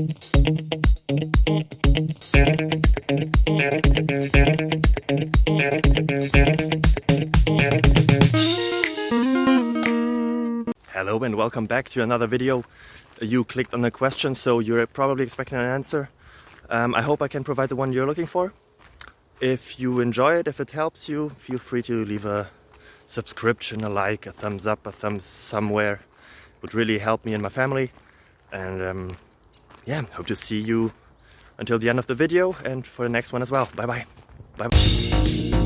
Hello and welcome back to another video. You clicked on a question, so you're probably expecting an answer. I hope I can provide the one you're looking for. If you enjoy it, if it helps you, feel free to leave a subscription, a like, a thumbs up, a thumbs somewhere. It would really help me and my family. And yeah, hope to see you until the end of the video and for the next one as well. Bye bye. Bye bye.